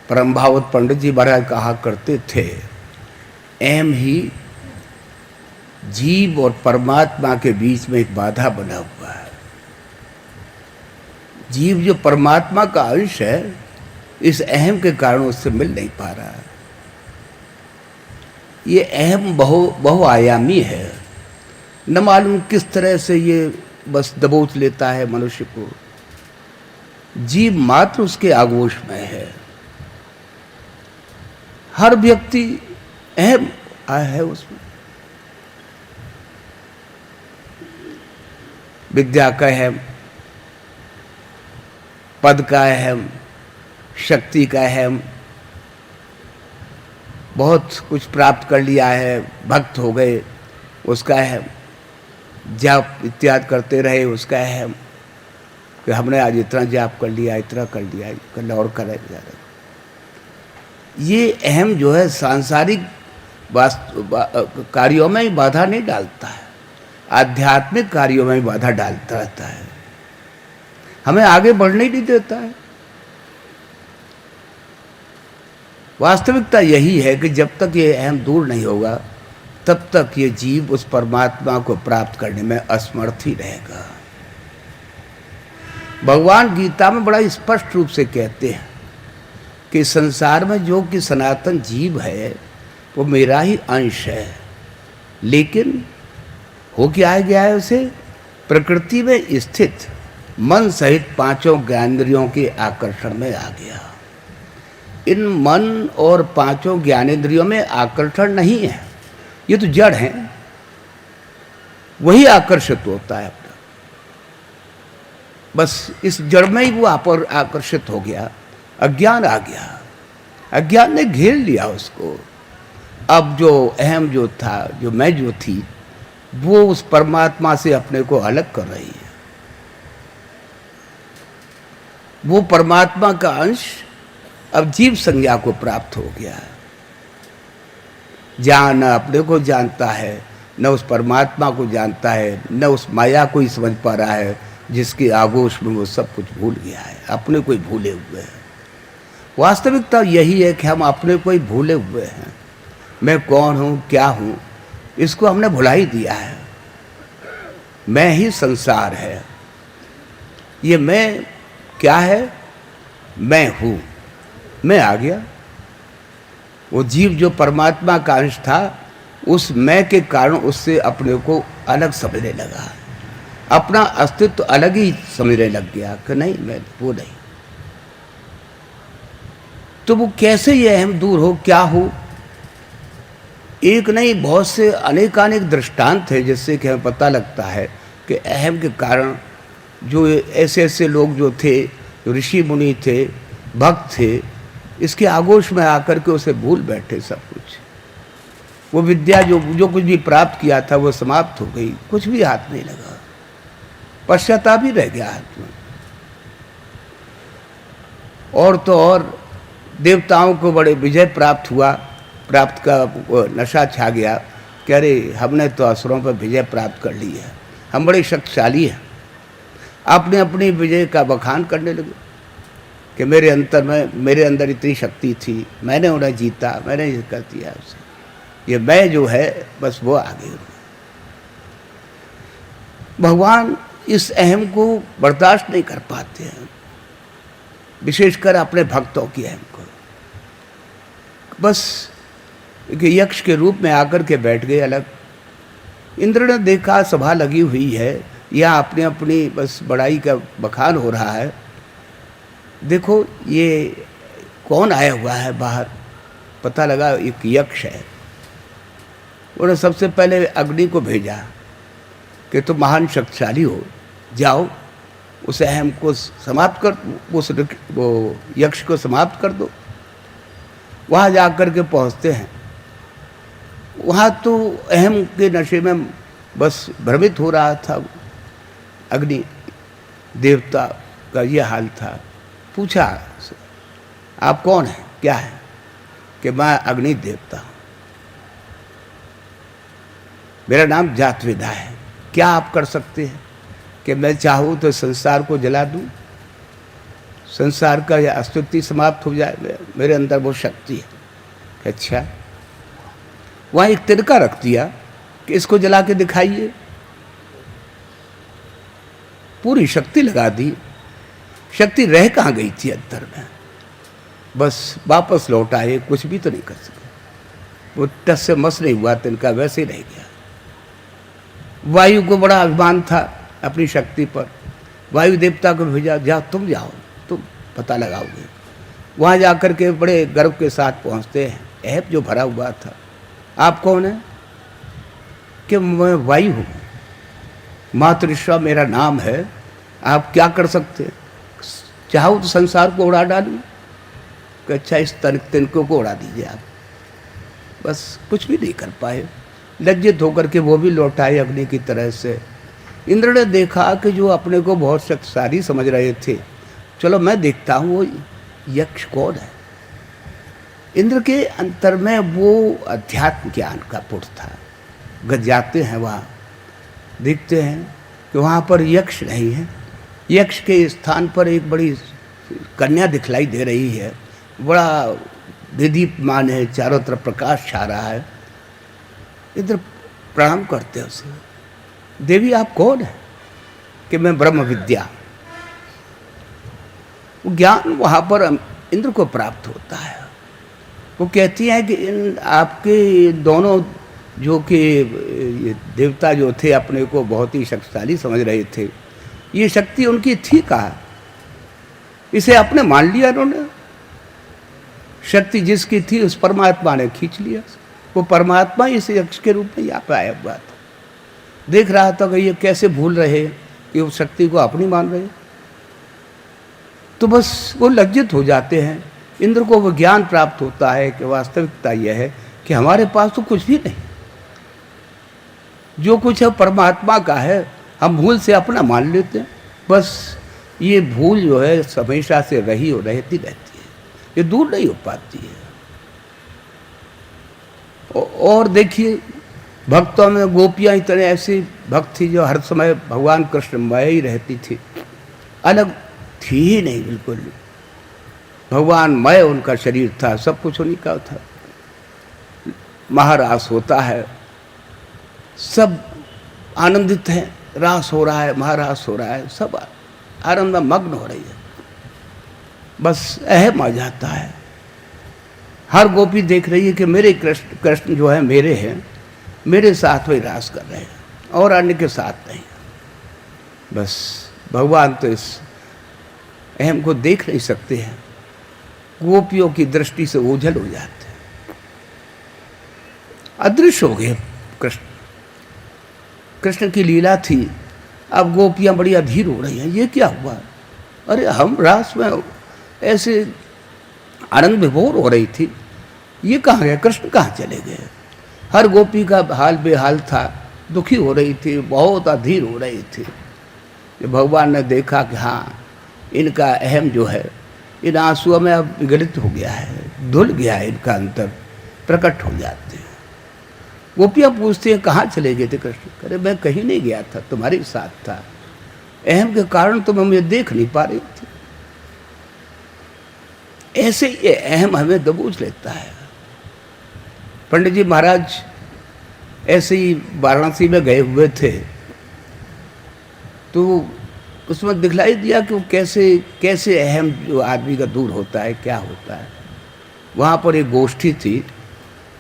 परम भागवत पंडित जी महाराज कहा करते थे, अहम ही जीव और परमात्मा के बीच में एक बाधा बना हुआ है। जीव जो परमात्मा का अंश है, इस अहम के कारण उससे मिल नहीं पा रहा है। ये अहम बहुआयामी है, न मालूम किस तरह से ये बस दबोच लेता है मनुष्य को। जीव मात्र उसके आगोश में है। हर व्यक्ति अहम है उसमें। विद्या का अहम, पद का अहम, शक्ति का अहम, बहुत कुछ प्राप्त कर लिया है, भक्त हो गए उसका अहम, जाप इत्यादि करते रहे उसका अहम, कि हमने आज इतना जाप कर लिया, इतना कर लिया, कल और करें ज़्यादा। ये अहम जो है सांसारिक कार्यों में ही बाधा नहीं डालता है, आध्यात्मिक कार्यों में ही बाधा डालता रहता है, हमें आगे बढ़ने ही नहीं देता है। वास्तविकता यही है कि जब तक ये अहम दूर नहीं होगा, तब तक ये जीव उस परमात्मा को प्राप्त करने में असमर्थ ही रहेगा। भगवान गीता में बड़ा स्पष्ट रूप से कहते हैं कि संसार में जो कि सनातन जीव है वो मेरा ही अंश है, लेकिन हो क्या गया है उसे प्रकृति में स्थित मन सहित पांचों ज्ञानेंद्रियों के आकर्षण में आ गया। इन मन और पांचों ज्ञानेंद्रियों में आकर्षण नहीं है, ये तो जड़ है, वही आकर्षित होता है अपना। बस इस जड़ में ही वो आकर्षित हो गया, अज्ञान आ गया, अज्ञान ने घेर लिया उसको। अब जो अहम जो था, जो मैं जो थी, वो उस परमात्मा से अपने को अलग कर रही है। वो परमात्मा का अंश अब जीव संज्ञा को प्राप्त हो गया है। जहाँ न अपने को जानता है, न उस परमात्मा को जानता है, न उस माया को ही समझ पा रहा है, जिसके आगोश में वो सब कुछ भूल गया है, अपने को ही भूले हुए हैं। वास्तविकता यही है कि हम अपने को ही भूले हुए हैं। मैं कौन हूँ, क्या हूँ, इसको हमने भुला ही दिया है। मैं ही संसार है। ये मैं क्या है? मैं हूँ। मैं आ गया। वो जीव जो परमात्मा का अंश था, उस मैं के कारण उससे अपने को अलग समझने लगा, अपना अस्तित्व अलग ही समझने लग गया कि नहीं, मैं वो नहीं। तो वो कैसे ये अहम दूर हो, क्या हो? एक नहीं, बहुत से अनेकानेक दृष्टांत है जिससे कि हमें पता लगता है कि अहम के कारण जो ऐसे ऐसे लोग जो थे, जो ऋषि मुनि थे, भक्त थे, इसके आगोश में आकर के उसे भूल बैठे सब कुछ। वो विद्या जो कुछ भी प्राप्त किया था वो समाप्त हो गई, कुछ भी हाथ नहीं लगा, पश्चाताप ही रह गया हाथ में। और तो और देवताओं को बड़े विजय प्राप्त हुआ, प्राप्त का नशा छा गया कि अरे हमने तो असुरों पर विजय प्राप्त कर ली है, हम बड़े शक्तिशाली हैं। अपने अपनी विजय का बखान करने लगे कि मेरे अंदर इतनी शक्ति थी, मैंने उन्हें जीता, मैंने ये कर दिया उसे। ये मैं जो है बस वो आ गई। भगवान इस अहम को बर्दाश्त नहीं कर पाते हैं, विशेषकर अपने भक्तों की अहम को। बस यक्ष के रूप में आकर के बैठ गए अलग। इंद्र ने देखा सभा लगी हुई है, या अपनी अपनी बस बड़ाई का बखान हो रहा है। देखो ये कौन आया हुआ है बाहर, पता लगा एक यक्ष है। उन्होंने सबसे पहले अग्नि को भेजा कि तुम महान शक्तिशाली हो, जाओ उस अहम को समाप्त कर, वो यक्ष को समाप्त कर दो। वहाँ जा कर के पहुँचते हैं, वहाँ तो अहम के नशे में बस भ्रमित हो रहा था। अग्नि देवता का ये हाल था। पूछा, आप कौन हैं, क्या है? कि मैं अग्नि देवता हूँ, मेरा नाम जातवेदा है, क्या आप कर सकते हैं? कि मैं चाहूँ तो संसार को जला दूँ, संसार का यह अस्तित्व समाप्त हो जाए, मेरे अंदर वो शक्ति है। अच्छा, वहाँ एक तिनका रख दिया कि इसको जला के दिखाइए, पूरी शक्ति लगा दी। शक्ति रह कहाँ गई थी अंदर में, बस वापस लौट आए, कुछ भी तो नहीं कर सके। वो टस से मस नहीं हुआ, तिनका वैसे ही रह गया। वायु को बड़ा अभिमान था अपनी शक्ति पर। वायु देवता को भेजा, जाओ तुम जाओ, तुम पता लगाओगे। वहाँ जाकर के बड़े गर्व के साथ पहुँचते हैं, ऐब जो भरा हुआ था, आप कौन है? कि मैं वायु हूँ, मातृश्वा मेरा नाम है। आप क्या कर सकते हैं? चाहो तो संसार को उड़ा डालूं। कि अच्छा, इस तिनकों को उड़ा दीजिए आप। बस कुछ भी नहीं कर पाए, लज्जित होकर के वो भी लौटाए अग्नि की तरह से। इंद्र ने देखा कि जो अपने को बहुत शक्तिशाली समझ रहे थे, चलो मैं देखता हूँ वो यक्ष कौन है। इंद्र के अंतर में वो अध्यात्म ज्ञान का पुट था। जाते हैं वहाँ, देखते हैं कि वहाँ पर यक्ष नहीं है। यक्ष के स्थान पर एक बड़ी कन्या दिखलाई दे रही है, बड़ा दीदीप्यमान है, चारों तरफ प्रकाश छा रहा है। इंद्र प्रणाम करते हैं उसे, देवी आप कौन है? कि मैं ब्रह्म विद्या। वो ज्ञान वहाँ पर इंद्र को प्राप्त होता है। वो कहती है कि इन आपके दोनों जो कि देवता जो थे अपने को बहुत ही शक्तिशाली समझ रहे थे, ये शक्ति उनकी थी कहाँ? इसे आपने मान लिया उन्होंने। शक्ति जिसकी थी उस परमात्मा ने खींच लिया। वो परमात्मा इस यक्ष के रूप में यहाँ पे आया हुआ था। देख रहा था कि ये कैसे भूल रहे कि उस शक्ति को अपनी मान रहे। तो बस वो लज्जित हो जाते हैं। इंद्र को वो ज्ञान प्राप्त होता है कि वास्तविकता यह है कि हमारे पास तो कुछ भी नहीं, जो कुछ है परमात्मा का है, हम भूल से अपना मान लेते हैं। बस ये भूल जो है हमेशा से रहती रहती है, ये दूर नहीं हो पाती है। और देखिए, भक्तों में गोपियाँ इतने ऐसी भक्त थी जो हर समय भगवान कृष्णमय ही रहती थी, अलग थी ही नहीं बिल्कुल। भगवानमय उनका शरीर था, सब कुछ उन्हीं का था। महारास होता है, सब आनंदित हैं, रास हो रहा है, महारास हो रहा है, सब आनंद में मग्न हो रही है। बस अहम आ जाता है। हर गोपी देख रही है कि मेरे कृष्ण जो है मेरे हैं, मेरे साथ वही रास कर रहे हैं और अन्य के साथ नहीं। बस भगवान तो इस अहम को देख नहीं सकते हैं, गोपियों की दृष्टि से ओझल हो जाते हैं, अदृश्य हो गए कृष्ण। कृष्ण की लीला थी, अब गोपियाँ बड़ी अधीर हो रही हैं, ये क्या हुआ? अरे हम रास में ऐसे आनंद विभोर हो रही थी, ये कहाँ गए? कृष्ण कहाँ चले गए? हर गोपी का हाल बेहाल था, दुखी हो रही थी, बहुत अधीर हो रही थी। जब भगवान ने देखा कि हाँ, इनका अहम जो है इन आंसुओं में अब विगलित हो गया है, धुल गया है, इनका अंतर प्रकट हो जाते हैं। गोपियाँ पूछती हैं कहाँ चले गए थे कृष्ण? अरे मैं कहीं नहीं गया था, तुम्हारे साथ था, अहम के कारण तुम हमें देख नहीं पा रही थी। ऐसे ये अहम हमें दबोच लेता है। पंडित जी महाराज ऐसे ही वाराणसी में गए हुए थे, तो उसमें दिखलाई दिया कि वो कैसे कैसे अहम जो आदमी का दूर होता है, क्या होता है। वहाँ पर एक गोष्ठी थी,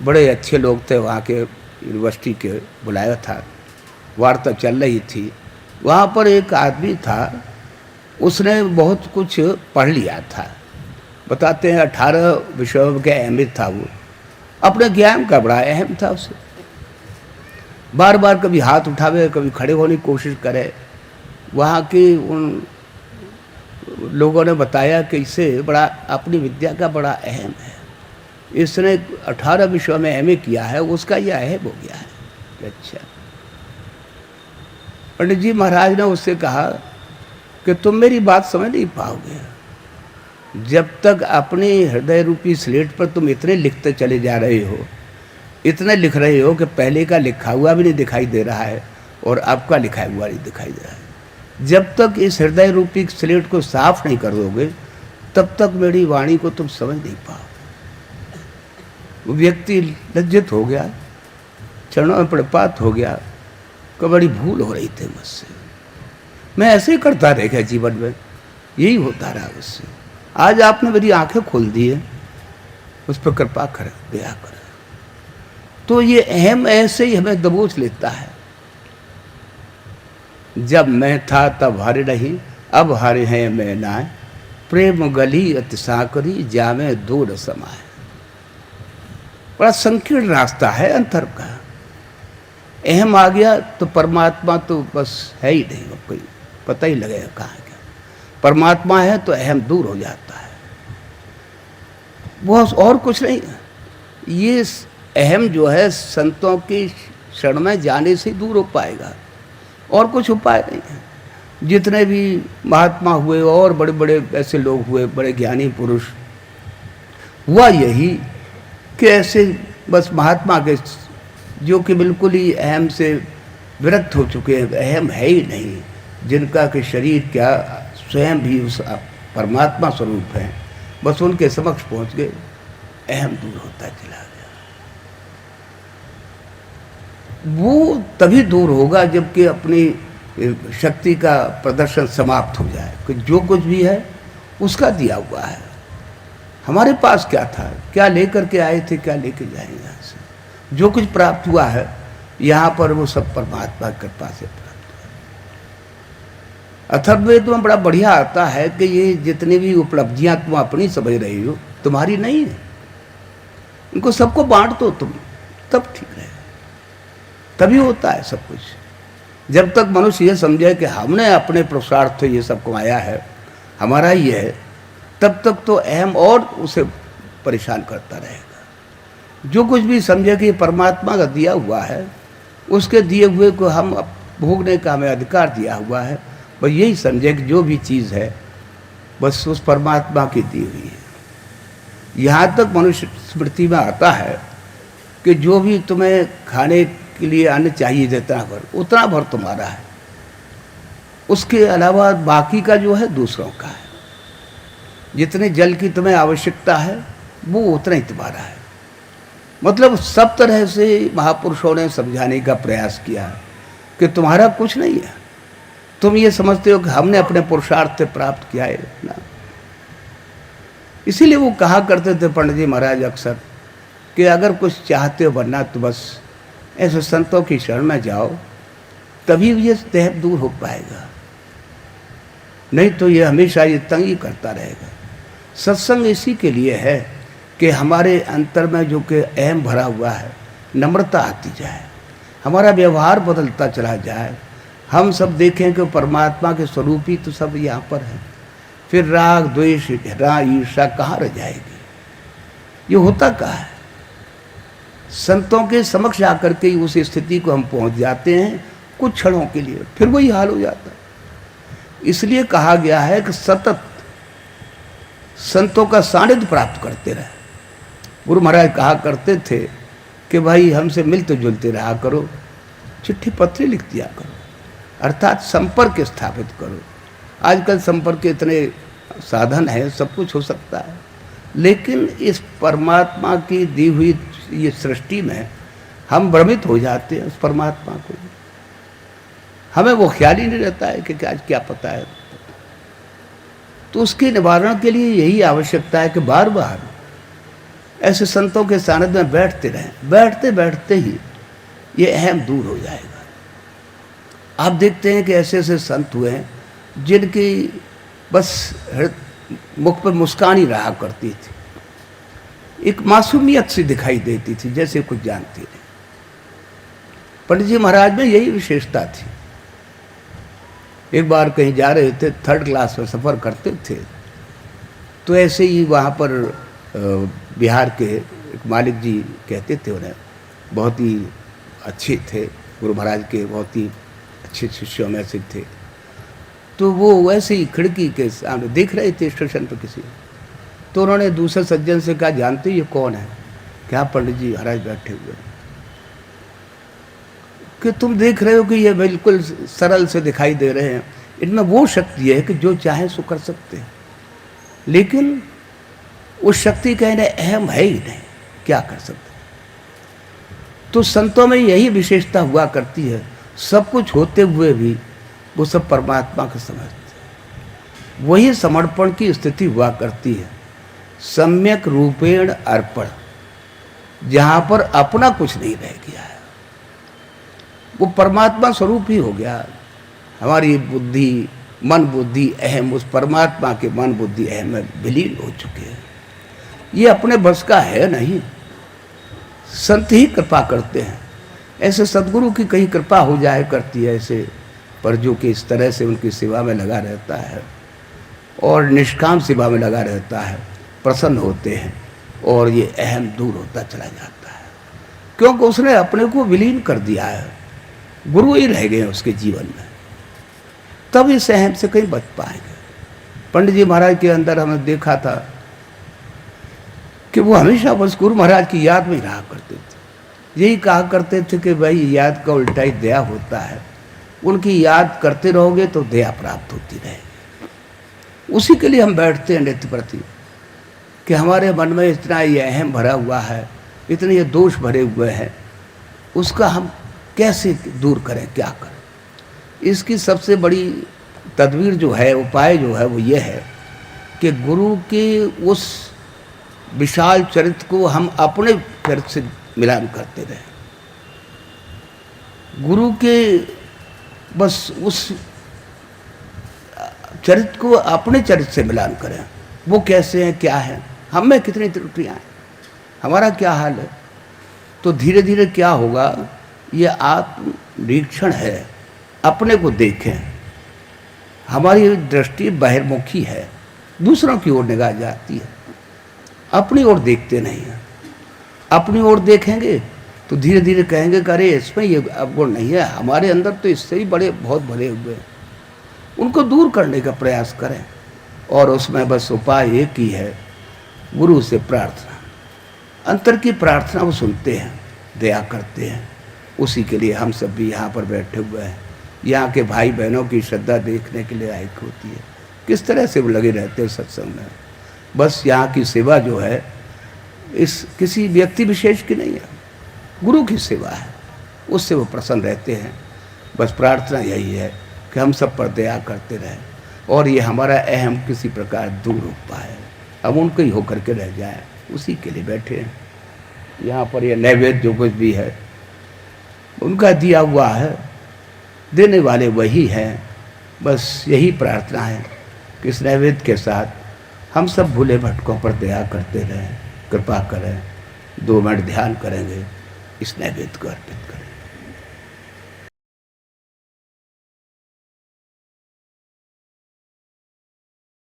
बड़े अच्छे लोग थे वहाँ के, यूनिवर्सिटी के बुलाया था, वार्ता चल रही थी। वहाँ पर एक आदमी था, उसने बहुत कुछ पढ़ लिया था। बताते हैं 18 विषयों के अहमियत था वो, अपने ज्ञान का बड़ा अहम था उसे। बार बार कभी हाथ उठावे, कभी खड़े होने की कोशिश करे। वहाँ के उन लोगों ने बताया कि इसे बड़ा अपनी विद्या का बड़ा अहम है, इसने 18 विषयों में एमए किया है, उसका यह अहम हो गया है। अच्छा, पंडित जी महाराज ने उससे कहा कि तुम मेरी बात समझ नहीं पाओगे, जब तक अपने हृदय रूपी स्लेट पर तुम इतने लिखते चले जा रहे हो, इतने लिख रहे हो कि पहले का लिखा हुआ भी नहीं दिखाई दे रहा है और अब का लिखा हुआ नहीं दिखाई दे रहा है। जब तक इस हृदय रूपी स्लेट को साफ नहीं कर दोगे, तब तक मेरी वाणी को तुम समझ नहीं पाओ। वो व्यक्ति लज्जित हो गया, चरणों में प्रणपात हो गया कि बड़ी भूल हो रही थी मुझसे, मैं ऐसे ही करता रह गया जीवन में, यही होता रहा मुझसे। आज आपने मेरी आंखें खोल दी है, उस पर कृपा कर, दया कर। तो ये अहम ऐसे ही हमें दबोच लेता है। जब मैं था तब हारे नहीं, अब हारे हैं मैं नाय, प्रेम गली अति साकरी जामे दूर समाए। बड़ा संकीर्ण रास्ता है अंतर का। अहम आ गया तो परमात्मा तो बस है ही नहीं, वो कोई पता ही लगेगा कहाँ क्या। परमात्मा है तो अहम दूर हो जाता है, वो और कुछ नहीं है। ये अहम जो है संतों की शरण में जाने से दूर हो पाएगा, और कुछ उपाय नहीं है। जितने भी महात्मा हुए और बड़े बड़े ऐसे लोग हुए, बड़े ज्ञानी पुरुष, हुआ यही कि ऐसे बस महात्मा के जो कि बिल्कुल ही अहम से विरक्त हो चुके हैं, अहम है ही नहीं, जिनका कि शरीर क्या स्वयं भी उस परमात्मा स्वरूप है, बस उनके समक्ष पहुंच गए, अहम दूर होता चला गया। वो तभी दूर होगा जबकि अपनी शक्ति का प्रदर्शन समाप्त हो जाए, कि जो कुछ भी है उसका दिया हुआ है। हमारे पास क्या था, क्या लेकर के आए थे, क्या लेके जाएंगे यहाँ से। जो कुछ प्राप्त हुआ है यहाँ पर वो सब परमात्मा की कृपा से प्राप्त हुआ। अथर्ववेद में बड़ा बढ़िया आता है कि ये जितनी भी उपलब्धियां तुम अपनी समझ रही हो, तुम्हारी नहीं है, इनको सबको बांट दो तुम, तब ठीक रहेगा। तभी होता है सब कुछ। जब तक मनुष्य ये समझे कि हमने अपने पुरुषार्थ से ये सब कमाया है, हमारा ही है, तब तक तो अहम और उसे परेशान करता रहेगा। जो कुछ भी समझे कि परमात्मा का दिया हुआ है, उसके दिए हुए को हम भोगने का हमें अधिकार दिया हुआ है, बस यही समझे कि जो भी चीज़ है बस उस परमात्मा की दी हुई है। यहाँ तक मनुष्य स्मृति में आता है कि जो भी तुम्हें खाने के लिए अन्न चाहिए जितना भर, उतना भर तुम्हारा है, उसके अलावा बाकी का जो है दूसरों का है। जितने जल की तुम्हें आवश्यकता है वो उतना ही तुम्हारा है। मतलब सब तरह से महापुरुषों ने समझाने का प्रयास किया है कि तुम्हारा कुछ नहीं है। तुम ये समझते हो कि हमने अपने पुरुषार्थ से प्राप्त किया है ना। इसीलिए वो कहा करते थे पंडित जी महाराज अक्सर कि अगर कुछ चाहते हो बनना तो बस ऐसे संतों की शरण में जाओ, तभी ये देह दूर हो पाएगा, नहीं तो ये हमेशा ये तंगी करता रहेगा। सत्संग इसी के लिए है कि हमारे अंतर में जो कि अहम भरा हुआ है, नम्रता आती जाए, हमारा व्यवहार बदलता चला जाए, हम सब देखें कि परमात्मा के स्वरूप ही तो सब यहाँ पर है। फिर राग द्वेष ईर्ष्या कहाँ रह जाएगी। ये होता कहाँ है। संतों के समक्ष आकर के उस स्थिति को हम पहुँच जाते हैं कुछ क्षणों के लिए, फिर वही हाल हो जाता है। इसलिए कहा गया है कि सतत संतों का सानिध्य प्राप्त करते रहे। गुरु महाराज कहा करते थे कि भाई हमसे मिलते जुलते रहा करो, चिट्ठी पत्री लिख दिया करो, अर्थात संपर्क स्थापित करो। आजकल संपर्क के इतने साधन हैं, सब कुछ हो सकता है, लेकिन इस परमात्मा की दी हुई ये सृष्टि में हम भ्रमित हो जाते हैं। उस परमात्मा को हमें वो ख्याल ही नहीं रहता है कि आज क्या पता है। तो उसके निवारण के लिए यही आवश्यकता है कि बार बार ऐसे संतों के सानिध्य में बैठते रहें। बैठते बैठते ही ये अहम दूर हो जाएगा। आप देखते हैं कि ऐसे ऐसे संत हुए हैं जिनकी बस मुख पर मुस्कान ही रहा करती थी, एक मासूमियत सी दिखाई देती थी, जैसे कुछ जानती नहीं। पंडित जी महाराज में यही विशेषता थी। एक बार कहीं जा रहे थे, 3rd क्लास में सफ़र करते थे, तो ऐसे ही वहाँ पर बिहार के एक मालिक जी कहते थे, उन्हें बहुत ही अच्छे थे, गुरु महाराज के बहुत ही अच्छे शिष्यों में से थे। तो वो वैसे ही खिड़की के सामने देख रहे थे स्टेशन पर किसी, तो उन्होंने दूसरे सज्जन से कहा, जानते ये कौन है? क्या पंडित जी महाराज बैठे हुए कि तुम देख रहे हो कि ये बिल्कुल सरल से दिखाई दे रहे हैं, इनमें वो शक्ति है कि जो चाहे सो कर सकते हैं। लेकिन उस शक्ति का इन्हें अहम है ही नहीं, क्या कर सकते। तो संतों में यही विशेषता हुआ करती है, सब कुछ होते हुए भी वो सब परमात्मा को समझते हैं। वही समर्पण की स्थिति हुआ करती है, सम्यक रूपेण अर्पण, जहाँ पर अपना कुछ नहीं रह गया है, वो परमात्मा स्वरूप ही हो गया। हमारी बुद्धि, मन बुद्धि अहम उस परमात्मा के मन बुद्धि अहम में विलीन हो चुके हैं। ये अपने बस का है नहीं, संत ही कृपा करते हैं। ऐसे सदगुरु की कहीं कृपा हो जाए करती है ऐसे पर, जो कि इस तरह से उनकी सेवा में लगा रहता है और निष्काम सेवा में लगा रहता है, प्रसन्न होते हैं और ये अहम दूर होता चला जाता है, क्योंकि उसने अपने को विलीन कर दिया है। गुरु ही रह गए उसके जीवन में, तब इस अहम से कहीं बच पाएंगे। पंडित जी महाराज के अंदर हमने देखा था कि वो हमेशा बस गुरु महाराज की याद में रहा करते थे। यही कहा करते थे कि भाई याद का उल्टा ही दया होता है, उनकी याद करते रहोगे तो दया प्राप्त होती रहेगी। उसी के लिए हम बैठते हैं नित्य प्रति कि हमारे मन में इतना ये अहम भरा हुआ है, इतने ये दोष भरे हुए हैं, उसका हम कैसे दूर करें, क्या करें। इसकी सबसे बड़ी तदबीर जो है, उपाय जो है, वो ये है कि गुरु के उस विशाल चरित्र को हम अपने चरित्र से मिलान करते रहें। गुरु के बस उस चरित्र को अपने चरित्र से मिलान करें। वो कैसे हैं, क्या है, हम में कितनी त्रुटियाँ हैं, हमारा क्या हाल है। तो धीरे धीरे क्या होगा, ये आत्मनिरीक्षण है, अपने को देखें। हमारी दृष्टि बहिर्मुखी है, दूसरों की ओर निगाह जाती है, अपनी ओर देखते नहीं हैं। अपनी ओर देखेंगे तो धीरे धीरे कहेंगे कि अरे इसमें ये अवगुण नहीं है, हमारे अंदर तो इससे ही बड़े बहुत भरे हुए हैं। उनको दूर करने का प्रयास करें और उसमें बस उपाय एक ही है, गुरु से प्रार्थना। अंतर की प्रार्थना वो सुनते हैं, दया करते हैं। उसी के लिए हम सब भी यहाँ पर बैठे हुए हैं। यहाँ के भाई बहनों की श्रद्धा देखने के लिए लायक होती है, किस तरह से वो लगे रहते हैं सत्संग में। बस यहाँ की सेवा जो है इस किसी व्यक्ति विशेष की नहीं है, गुरु की सेवा है, उससे वो प्रसन्न रहते हैं। बस प्रार्थना यही है कि हम सब पर दया करते रहें और ये हमारा अहम किसी प्रकार दूर हो पाए, हम उनको ही होकर के रह जाएं, उसी के लिए बैठे हैं। यहाँ पर ये नैवेद्य जो कुछ भी है उनका दिया हुआ है, देने वाले वही हैं। बस यही प्रार्थना है कि इस नैवेद्य के साथ हम सब भूले भटकों पर दया करते रहें, कृपा करें। 2 मिनट ध्यान करेंगे, इस नैवेद्य को अर्पित करें।